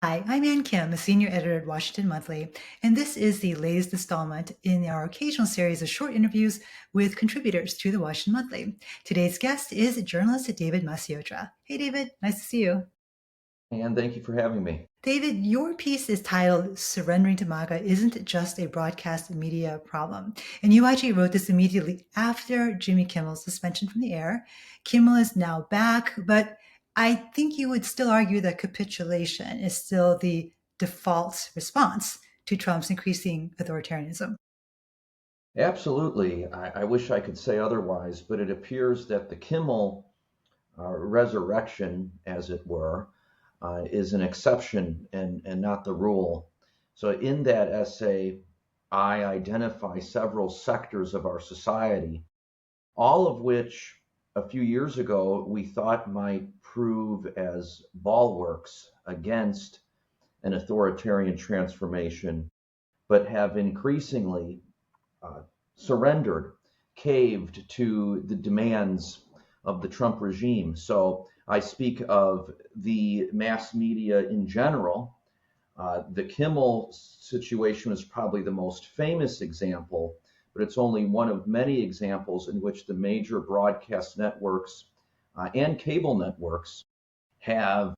Hi, I'm Ann Kim, a senior editor at Washington Monthly, and this is the latest installment in our occasional series of short interviews with contributors to the Washington Monthly. Today's guest is journalist David Maciotra. Hey, David, nice to see you. And thank you for having me. David, your piece is titled Surrendering to MAGA Isn't Just a Broadcast Media Problem. And you actually wrote this immediately after Jimmy Kimmel's suspension from the air. Kimmel is now back, but I think you would still argue that capitulation is still the default response to Trump's increasing authoritarianism. Absolutely. I wish I could say otherwise, but it appears that the Kimmel resurrection, as it were, is an exception and not the rule. So, in that essay, I identify several sectors of our society, all of which a few years ago we thought might prove as bulwarks against an authoritarian transformation, but have increasingly uh, surrendered, caved to the demands of the Trump regime. So I speak of the mass media in general. The Kimmel situation is probably the most famous example, but it's only one of many examples in which the major broadcast networks and cable networks have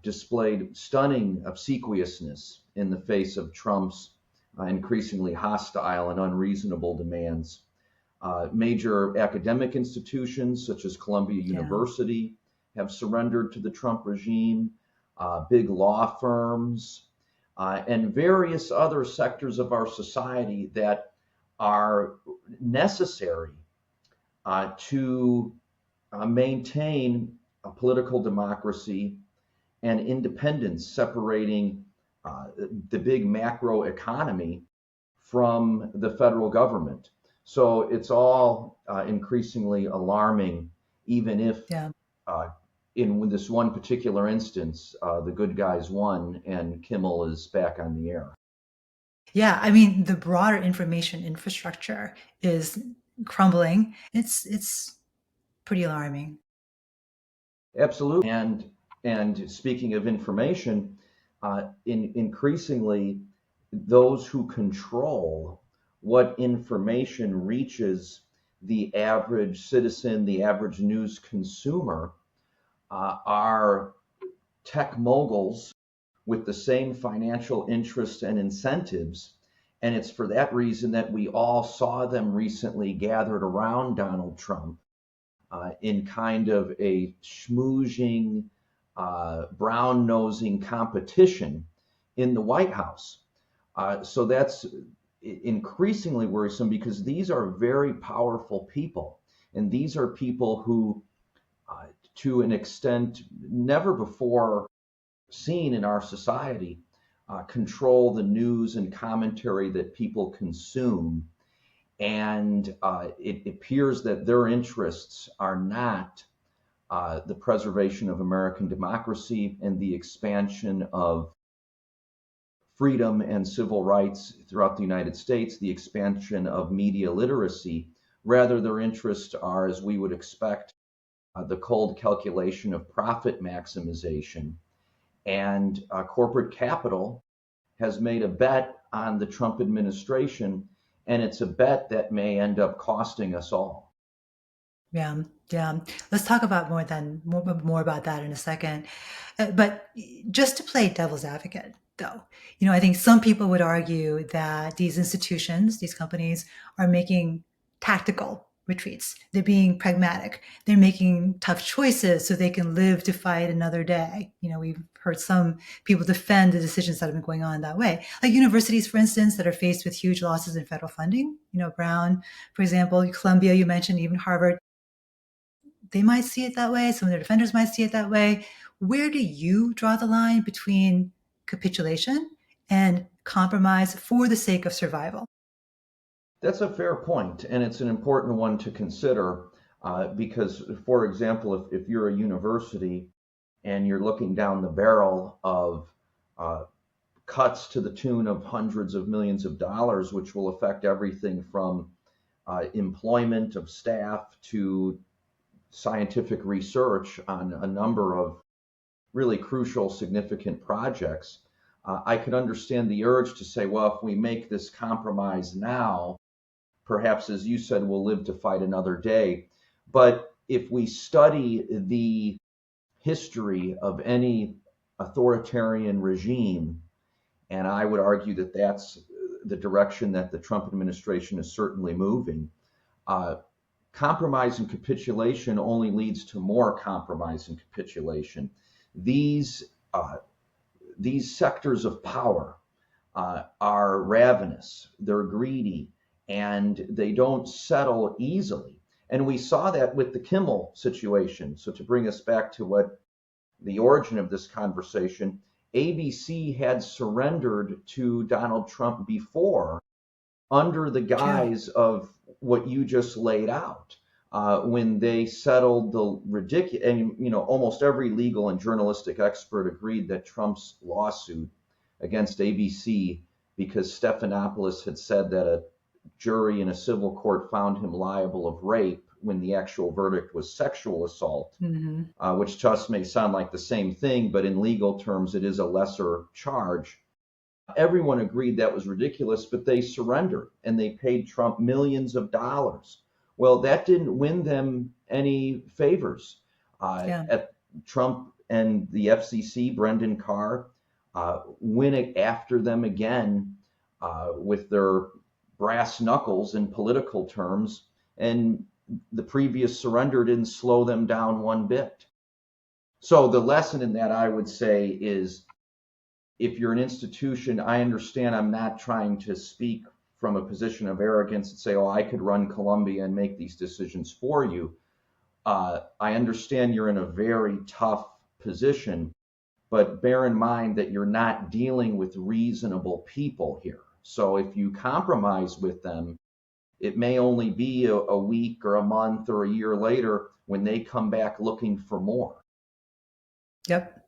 displayed stunning obsequiousness in the face of Trump's increasingly hostile and unreasonable demands. Major academic institutions such as Columbia Yeah. University have surrendered to the Trump regime, big law firms, and various other sectors of our society that are necessary to maintain a political democracy and independence, separating the big macro economy from the federal government. So it's all increasingly alarming, even if Yeah. uh, in this one particular instance, the good guys won and Kimmel is back on the air. Yeah. I mean, the broader information infrastructure is crumbling. It's pretty alarming. Absolutely. And speaking of information, increasingly, those who control what information reaches the average citizen, the average news consumer, are tech moguls with the same financial interests and incentives. And it's for that reason that we all saw them recently gathered around Donald Trump in kind of a schmoozing, brown nosing competition in the White House. So that's increasingly worrisome because these are very powerful people. And these are people who, to an extent never before seen in our society, control the news and commentary that people consume. And it appears that their interests are not the preservation of American democracy and the expansion of freedom and civil rights throughout the United States, the expansion of media literacy. Rather, their interests are, as we would expect, the cold calculation of profit maximization. And corporate capital has made a bet on the Trump administration, and it's a bet that may end up costing us all. Yeah, yeah. Let's talk about more about that in a second. But just to play devil's advocate, though, I think some people would argue that these institutions, these companies, are making tactical retreats. They're being pragmatic. They're making tough choices so they can live to fight another day. We've heard some people defend the decisions that have been going on that way. Like universities, for instance, that are faced with huge losses in federal funding. Brown, for example, Columbia, you mentioned, even Harvard, they might see it that way. Some of their defenders might see it that way. Where do you draw the line between capitulation and compromise for the sake of survival? That's a fair point, and it's an important one to consider because, for example, if you're a university and you're looking down the barrel of uh, cuts to the tune of hundreds of millions of dollars, which will affect everything from employment of staff to scientific research on a number of really crucial, significant projects, I could understand the urge to say, well, if we make this compromise now, perhaps, as you said, we'll live to fight another day. But if we study the history of any authoritarian regime, and I would argue that that's the direction that the Trump administration is certainly moving, uh, compromise and capitulation only leads to more compromise and capitulation. These uh, these sectors of power are ravenous, they're greedy, and they don't settle easily. And we saw that with the Kimmel situation. So, to bring us back to what the origin of this conversation, ABC had surrendered to Donald Trump before under the True. guise of what you just laid out. When they settled the ridiculous, and almost every legal and journalistic expert agreed that Trump's lawsuit against ABC, because Stephanopoulos had said that a jury in a civil court found him liable of rape when the actual verdict was sexual assault, Hmm. which to us may sound like the same thing, but in legal terms, it is a lesser charge. Everyone agreed that was ridiculous, but they surrendered and they paid Trump millions of dollars. Well, that didn't win them any favors. Yeah. At Trump and the FCC, Brendan Carr, went after them again with their brass knuckles in political terms, and the previous surrender didn't slow them down one bit. So the lesson in that, I would say, is if you're an institution, I understand I'm not trying to speak from a position of arrogance and say, oh, I could run Columbia and make these decisions for you. I understand you're in a very tough position, but bear in mind that you're not dealing with reasonable people here. So if you compromise with them, it may only be a week or a month or a year later when they come back looking for more. Yep.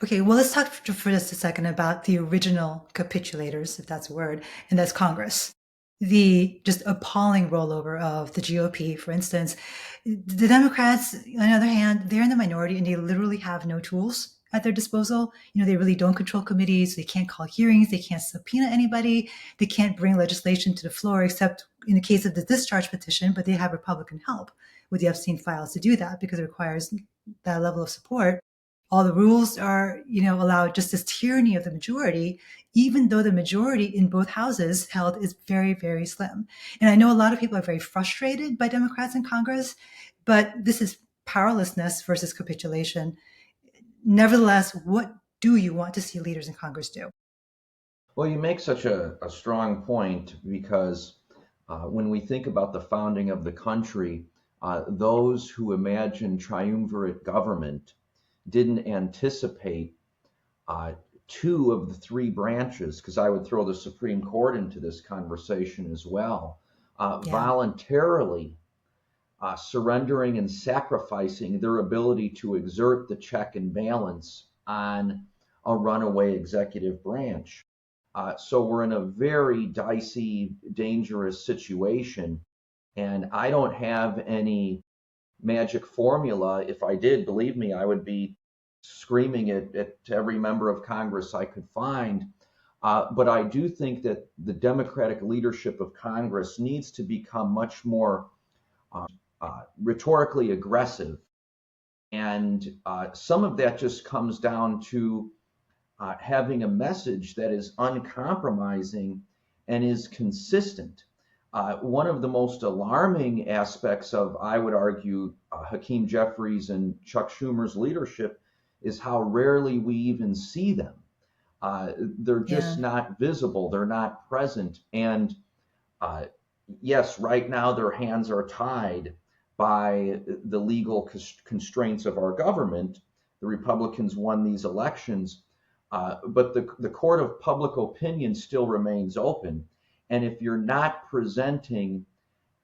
Okay, well, let's talk for just a second about the original capitulators, if that's a word, and that's Congress. The just appalling rollover of the GOP, for instance. The Democrats, on the other hand, they're in the minority and they literally have no tools at their disposal. They really don't control committees. They can't call hearings. They can't subpoena anybody. They can't bring legislation to the floor, except in the case of the discharge petition, but they have Republican help with the Epstein files to do that because it requires that level of support. All the rules are, allow just this tyranny of the majority, even though the majority in both houses held is very, very slim. And I know a lot of people are very frustrated by Democrats in Congress, but this is powerlessness versus capitulation. Nevertheless, what do you want to see leaders in Congress do? Well, you make such a strong point because when we think about the founding of the country, those who imagined triumvirate government didn't anticipate uh, two of the three branches, because I would throw the Supreme Court into this conversation as well, Yeah, voluntarily surrendering and sacrificing their ability to exert the check and balance on a runaway executive branch. So we're in a very dicey, dangerous situation. And I don't have any magic formula. If I did, believe me, I would be screaming it at every member of Congress I could find. But I do think that the Democratic leadership of Congress needs to become much more rhetorically aggressive. And some of that just comes down to having a message that is uncompromising and is consistent. One of the most alarming aspects of, I would argue, Hakeem Jeffries and Chuck Schumer's leadership is how rarely we even see them. They're yeah, just not visible, they're not present. And uh, yes, right now their hands are tied by the legal constraints of our government. The Republicans won these elections, but the court of public opinion still remains open. And if you're not presenting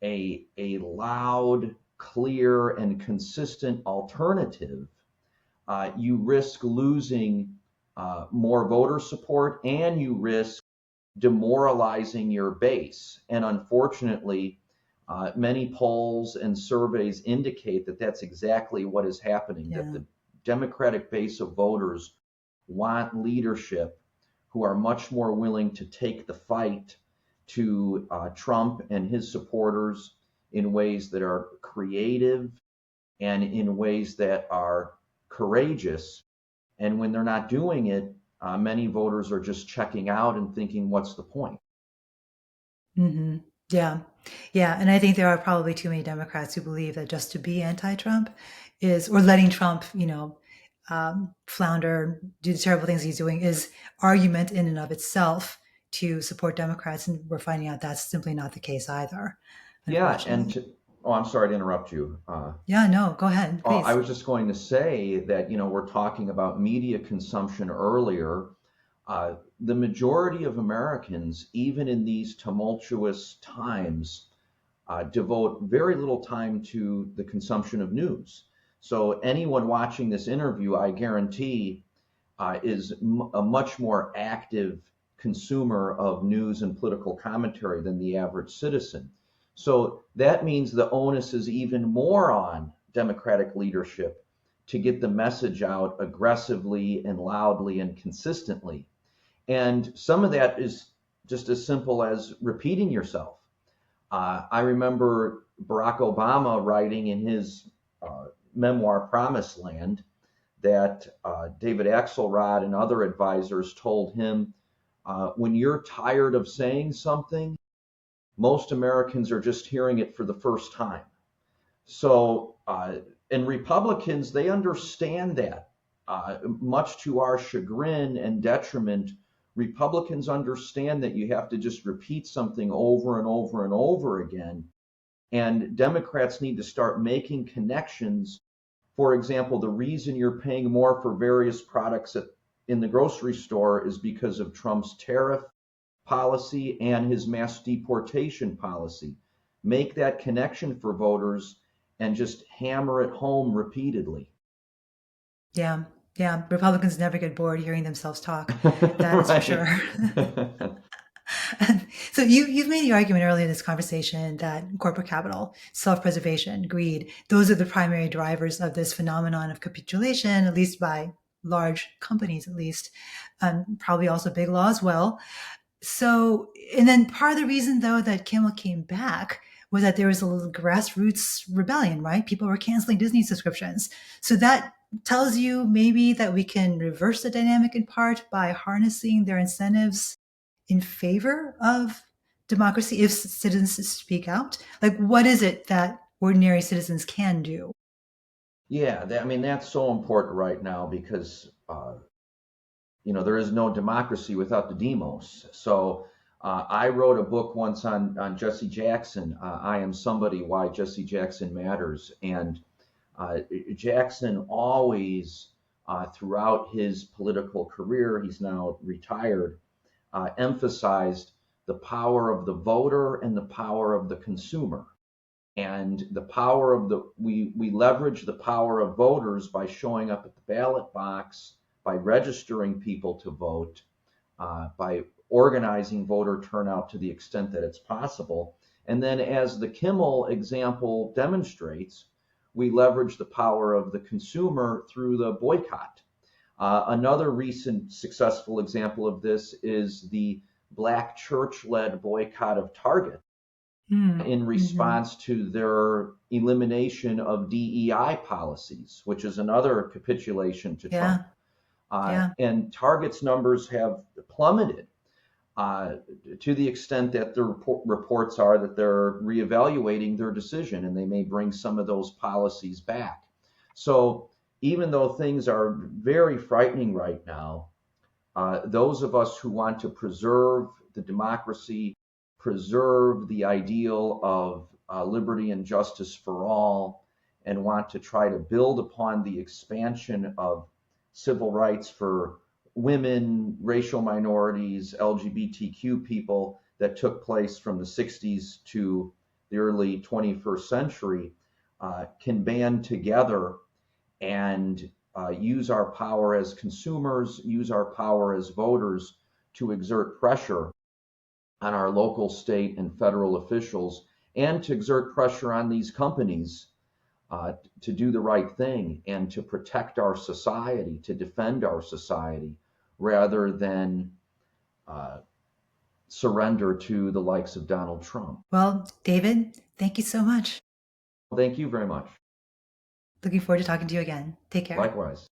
a loud, clear, and consistent alternative, you risk losing more voter support and you risk demoralizing your base. And unfortunately, many polls and surveys indicate that that's exactly what is happening, that yeah. the Democratic base of voters want leadership who are much more willing to take the fight to Trump and his supporters in ways that are creative and in ways that are courageous. And when they're not doing it, many voters are just checking out and thinking, what's the point? Hmm. Yeah. Yeah. And I think there are probably too many Democrats who believe that just to be anti-Trump is, or letting Trump, flounder, do the terrible things he's doing is argument in and of itself to support Democrats. And we're finding out that's simply not the case either, Yeah, unfortunately. oh, I'm sorry to interrupt you. Yeah, no, go ahead, Oh, I please. was just going to say that, we're talking about media consumption earlier. The majority of Americans, even in these tumultuous times, devote very little time to the consumption of news. So anyone watching this interview, I guarantee, is a much more active consumer of news and political commentary than the average citizen. So that means the onus is even more on Democratic leadership to get the message out aggressively and loudly and consistently. And some of that is just as simple as repeating yourself. I remember Barack Obama writing in his memoir, Promised Land, that David Axelrod and other advisors told him, when you're tired of saying something, most Americans are just hearing it for the first time. So, and Republicans, they understand that. Much to our chagrin and detriment, Republicans understand that you have to just repeat something over and over and over again. And Democrats need to start making connections. For example, the reason you're paying more for various products in the grocery store is because of Trump's tariff policy and his mass deportation policy. Make that connection for voters and just hammer it home repeatedly. Yeah. Yeah. Republicans never get bored hearing themselves talk. That is for Right. sure. So you've made the argument earlier in this conversation that corporate capital, self-preservation, greed, those are the primary drivers of this phenomenon of capitulation, at least by large companies, at least, probably also big law as well. So, and then part of the reason though that Kimmel came back was that there was a little grassroots rebellion, right? People were canceling Disney subscriptions. So that tells you maybe that we can reverse the dynamic in part by harnessing their incentives in favor of democracy if citizens speak out. Like, what is it that ordinary citizens can do? Yeah, I mean, that's so important right now because there is no democracy without the demos. So I wrote a book once on Jesse Jackson. I Am Somebody: Why Jesse Jackson Matters. And Jackson always, throughout his political career, he's now retired, emphasized the power of the voter and the power of the consumer. And the power of we leverage the power of voters by showing up at the ballot box, by registering people to vote, by organizing voter turnout to the extent that it's possible. And then, as the Kimmel example demonstrates, we leverage the power of the consumer through the boycott. Another recent successful example of this is the Black church led boycott of Target in Mm-hmm. response to their elimination of DEI policies, which is another capitulation to Trump. Yeah. Yeah. And Target's numbers have plummeted uh, to the extent that the reports are that they're reevaluating their decision and they may bring some of those policies back. So even though things are very frightening right now, those of us who want to preserve the democracy, preserve the ideal of liberty and justice for all, and want to try to build upon the expansion of civil rights for women, racial minorities, LGBTQ people that took place from the 60s to the early 21st century, can band together and use our power as consumers, use our power as voters to exert pressure on our local, state, and federal officials, and to exert pressure on these companies to do the right thing and to protect our society, to defend our society, rather than uh, surrender to the likes of Donald Trump. Well, David, thank you so much. Thank you very much. Looking forward to talking to you again. Take care. Likewise.